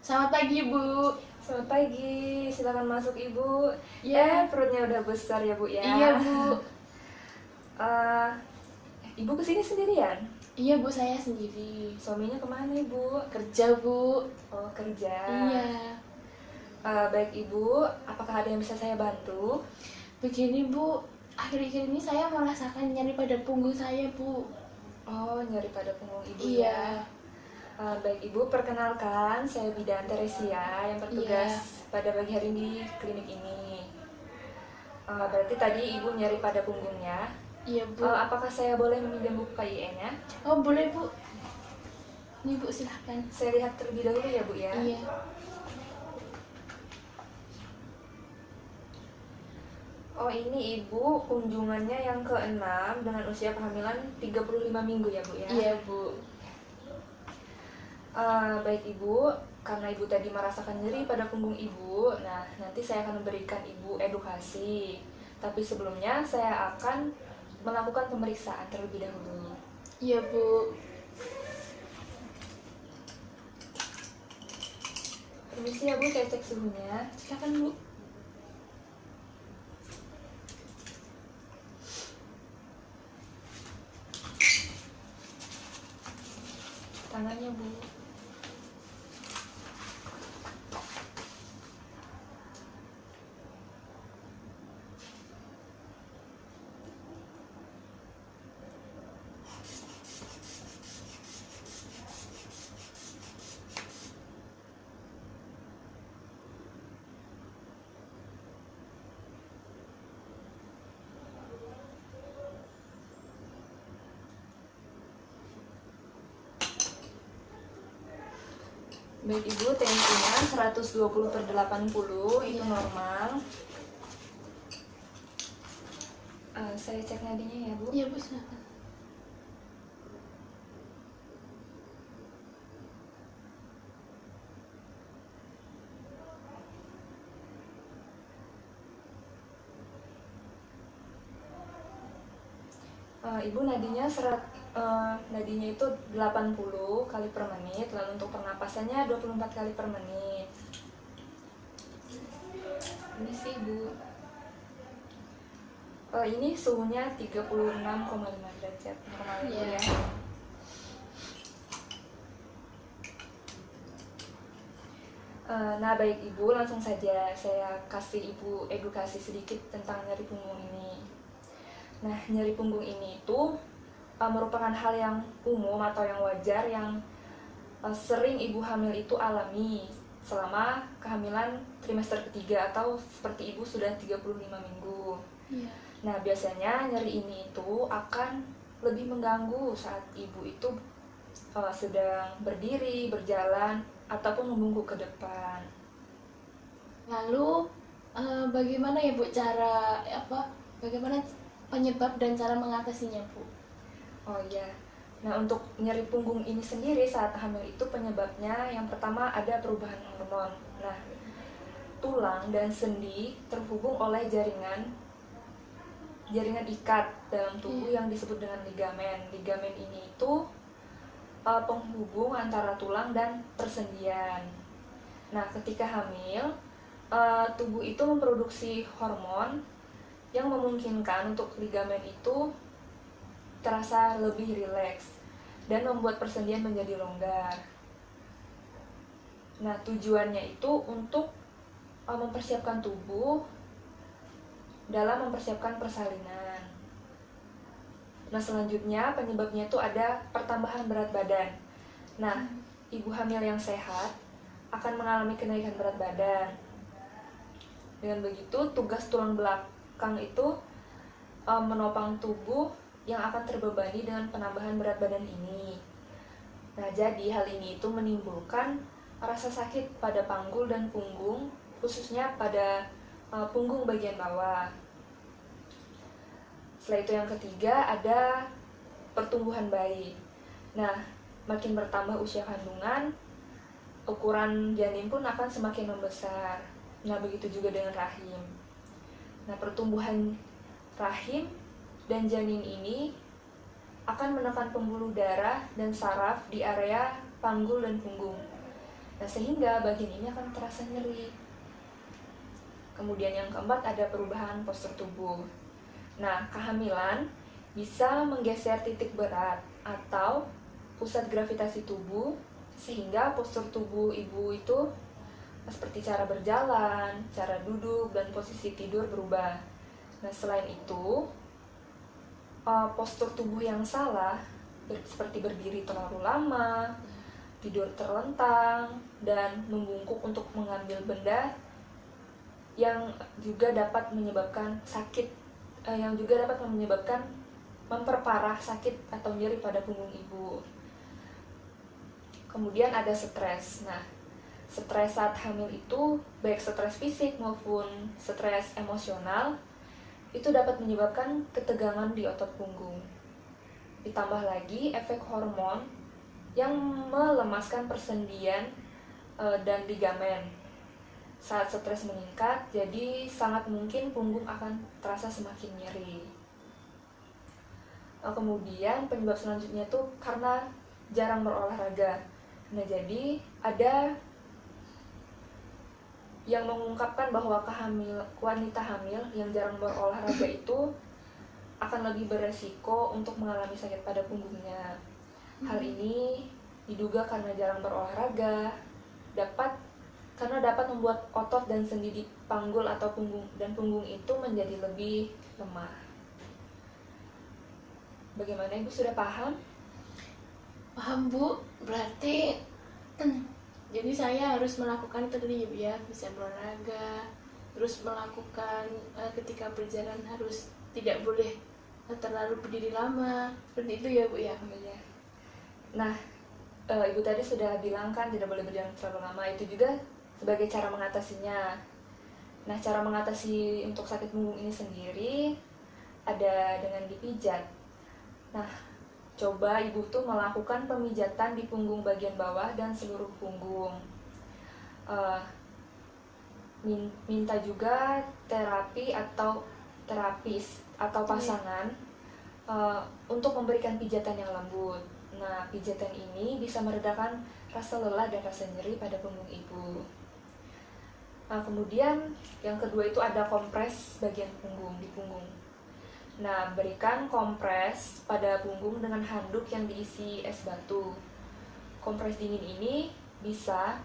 Selamat pagi, Bu. Selamat pagi, silakan masuk Ibu. Ya. Perutnya udah besar ya Bu ya? Iya, Bu. Eh, Ibu kesini sendirian? Iya, Bu, saya sendiri. Suaminya kemana Ibu? Kerja, Bu. Oh kerja. Iya. Baik Ibu, apakah ada yang bisa saya bantu? Begini, Bu. Akhir-akhir ini saya merasakan nyeri pada punggung saya, Bu. Oh nyari pada punggung Ibu Iya. ya? Baik Ibu, perkenalkan saya Bidan Teresia yang bertugas pada pagi hari di klinik ini. Berarti tadi Ibu nyari pada punggungnya. Iya, Bu. Apakah saya boleh meminjam buku KIE-nya? Oh, boleh, Bu. Nih, Bu, silahkan. Saya lihat terlebih dahulu ya Bu ya. Iya. Oh ini Ibu kunjungannya yang ke-6 dengan usia kehamilan 35 minggu ya Bu ya? Iya, Bu. Baik Ibu, karena Ibu tadi merasakan nyeri pada punggung Ibu, nah nanti saya akan memberikan Ibu edukasi. Tapi sebelumnya saya akan melakukan pemeriksaan terlebih dahulu. Iya, Bu. Permisi ya Bu, saya cek suhunya. Silakan, Bu. Tangannya Bu. Baik Ibu, tensinya 120/80 itu Iya. normal. Saya cek nadinya ya Bu. Iya, Bu, silakan. Ibu nadinya itu 80 kali per menit, lalu untuk pernapasannya 24 kali per menit. Ini sih Ibu. Ini suhunya 36,5 derajat normal Ibu Iya. ya. Nah baik Ibu, langsung saja saya kasih Ibu edukasi sedikit tentang nyeri punggung ini. Nah, nyeri punggung ini itu merupakan hal yang umum atau yang wajar yang sering ibu hamil itu alami selama kehamilan trimester ketiga atau seperti ibu sudah 35 minggu. Iya. Nah, biasanya nyeri ini itu akan lebih mengganggu saat ibu itu sedang berdiri, berjalan, ataupun membungkuk ke depan. Lalu bagaimana ya, Bu, bagaimana penyebab dan cara mengatasinya, Bu? Oh iya. Nah, untuk nyeri punggung ini sendiri saat hamil itu penyebabnya yang pertama ada perubahan hormon. Nah, tulang dan sendi terhubung oleh jaringan ikat dalam tubuh yang disebut dengan ligamen. Ligamen ini itu penghubung antara tulang dan persendian. Nah, ketika hamil, tubuh itu memproduksi hormon yang memungkinkan untuk ligamen itu terasa lebih rileks dan membuat persendian menjadi longgar. Nah, tujuannya itu untuk mempersiapkan tubuh dalam mempersiapkan persalinan. Nah, selanjutnya penyebabnya itu ada pertambahan berat badan. Nah, ibu hamil yang sehat akan mengalami kenaikan berat badan. Dengan begitu, tugas tulang belakang itu menopang tubuh yang akan terbebani dengan penambahan berat badan ini. Nah, jadi hal ini itu menimbulkan rasa sakit pada panggul dan punggung, khususnya pada punggung bagian bawah. Setelah itu yang ketiga ada pertumbuhan bayi. Nah, makin bertambah usia kandungan, ukuran janin pun akan semakin membesar. Nah, begitu juga dengan rahim. Nah, pertumbuhan rahim dan janin ini akan menekan pembuluh darah dan saraf di area panggul dan punggung. Nah, sehingga bagian ini akan terasa nyeri. Kemudian yang keempat ada perubahan postur tubuh. Nah, kehamilan bisa menggeser titik berat atau pusat gravitasi tubuh sehingga postur tubuh ibu itu seperti cara berjalan, cara duduk, dan posisi tidur berubah. Nah, selain itu, postur tubuh yang salah seperti berdiri terlalu lama, tidur terlentang, dan membungkuk untuk mengambil benda yang juga dapat menyebabkan sakit, yang juga dapat menyebabkan memperparah sakit atau nyeri pada punggung ibu. Kemudian ada stres. Nah, stres saat hamil itu baik stres fisik maupun stres emosional itu dapat menyebabkan ketegangan di otot punggung. Ditambah lagi efek hormon yang melemaskan persendian dan ligamen. Saat stres meningkat, jadi sangat mungkin punggung akan terasa semakin nyeri. Kemudian penyebab selanjutnya itu karena jarang berolahraga. Nah, jadi ada yang mengungkapkan bahwa wanita hamil yang jarang berolahraga itu akan lebih beresiko untuk mengalami sakit pada punggungnya. Hal ini diduga karena jarang berolahraga, dapat membuat otot dan sendi di panggul atau punggung itu menjadi lebih lemah. Bagaimana, Ibu sudah paham? Paham, Bu. Berarti jadi saya harus melakukan itu tadi ya, Bu ya, bisa berolahraga, terus melakukan ketika berjalan harus tidak boleh terlalu berdiri lama, seperti itu ya, Bu ya. Nah, Ibu tadi sudah bilang kan tidak boleh berjalan terlalu lama, itu juga sebagai cara mengatasinya. Nah, cara mengatasi untuk sakit punggung ini sendiri ada dengan dipijat. Nah, coba Ibu tuh melakukan pemijatan di punggung bagian bawah dan seluruh punggung. Minta juga terapi atau terapis atau pasangan untuk memberikan pijatan yang lembut. Nah, pijatan ini bisa meredakan rasa lelah dan rasa nyeri pada punggung ibu. Nah, kemudian yang kedua itu ada kompres bagian punggung, di punggung. Nah, berikan kompres pada punggung dengan handuk yang diisi es batu. Kompres dingin ini bisa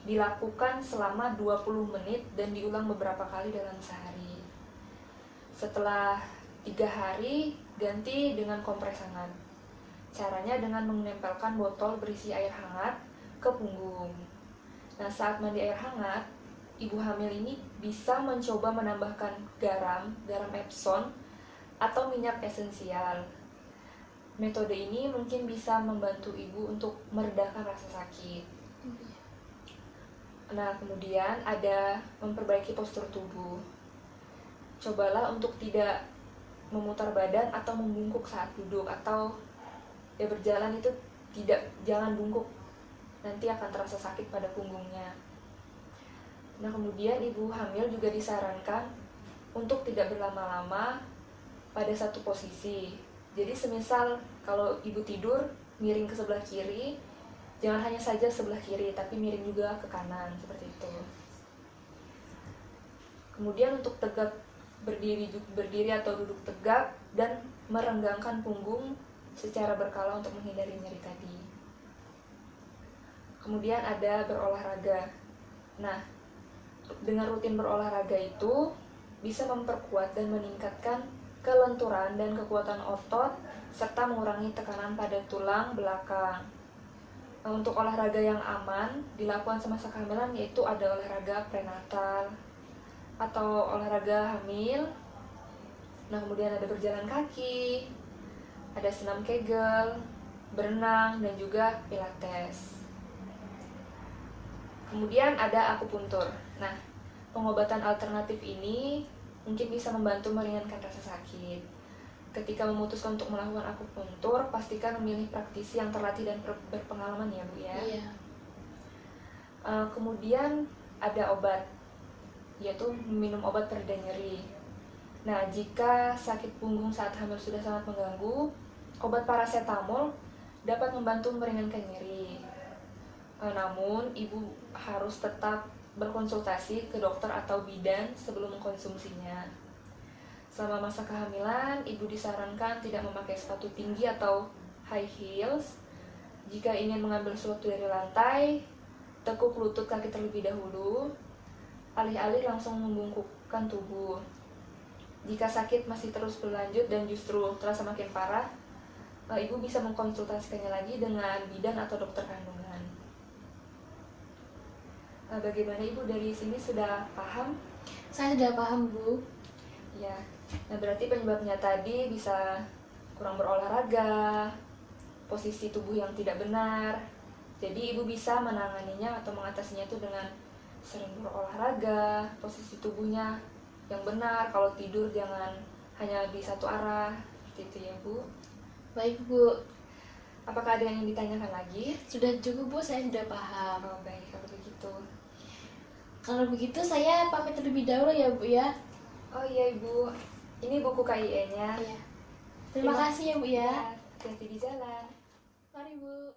dilakukan selama 20 menit dan diulang beberapa kali dalam sehari. Setelah 3 hari, ganti dengan kompres hangat. Caranya dengan menempelkan botol berisi air hangat ke punggung. Nah, saat mandi air hangat, ibu hamil ini bisa mencoba menambahkan garam Epsom atau minyak esensial. Metode ini mungkin bisa membantu ibu untuk meredakan rasa sakit. Nah, kemudian ada memperbaiki postur tubuh. Cobalah untuk tidak memutar badan atau membungkuk saat duduk, atau ya berjalan itu jangan bungkuk, nanti akan terasa sakit pada punggungnya. Nah, kemudian ibu hamil juga disarankan untuk tidak berlama-lama pada satu posisi. Jadi semisal kalau ibu tidur miring ke sebelah kiri, jangan hanya saja sebelah kiri, tapi miring juga ke kanan, seperti itu. Kemudian untuk tegak berdiri atau duduk tegak dan merenggangkan punggung secara berkala untuk menghindari nyeri tadi. Kemudian ada berolahraga. Nah, dengan rutin berolahraga itu bisa memperkuat dan meningkatkan kelenturan dan kekuatan otot serta mengurangi tekanan pada tulang belakang. Nah, untuk olahraga yang aman dilakukan semasa kehamilan yaitu ada olahraga prenatal atau olahraga hamil. Nah, kemudian ada berjalan kaki, ada senam kegel, berenang, dan juga pilates. Kemudian ada akupuntur. Nah, pengobatan alternatif ini mungkin bisa membantu meringankan rasa sakit. Ketika memutuskan untuk melakukan akupuntur, pastikan memilih praktisi yang terlatih dan berpengalaman ya, Bu ya. Iya. Kemudian ada obat, yaitu minum obat pereda nyeri. Nah, jika sakit punggung saat hamil sudah sangat mengganggu, obat paracetamol dapat membantu meringankan nyeri. Namun, ibu harus tetap berkonsultasi ke dokter atau bidan sebelum mengkonsumsinya. Selama masa kehamilan, ibu disarankan tidak memakai sepatu tinggi atau high heels. Jika ingin mengambil sesuatu dari lantai, tekuk lutut kaki terlebih dahulu, alih-alih langsung membungkukkan tubuh. Jika sakit masih terus berlanjut dan justru terasa makin parah, ibu bisa mengkonsultasikannya lagi dengan bidan atau dokter kandungan. Bagaimana ibu dari sini sudah paham? Saya sudah paham, Bu. Ya, nah berarti penyebabnya tadi bisa kurang berolahraga, posisi tubuh yang tidak benar. Jadi ibu bisa menanganinya atau mengatasinya itu dengan sering berolahraga, posisi tubuhnya yang benar, kalau tidur jangan hanya di satu arah, seperti itu ya Bu. Baik, Bu. Apakah ada yang ditanyakan lagi? Sudah cukup, Bu. Saya sudah paham. Oh baik, kalau begitu. Kalau begitu saya pamit terlebih dahulu ya, Bu ya. Oh iya Ibu, ini buku KIE-nya. Iya. Terima kasih ya, Bu ya. Hati-hati di jalan. Mari, Bu.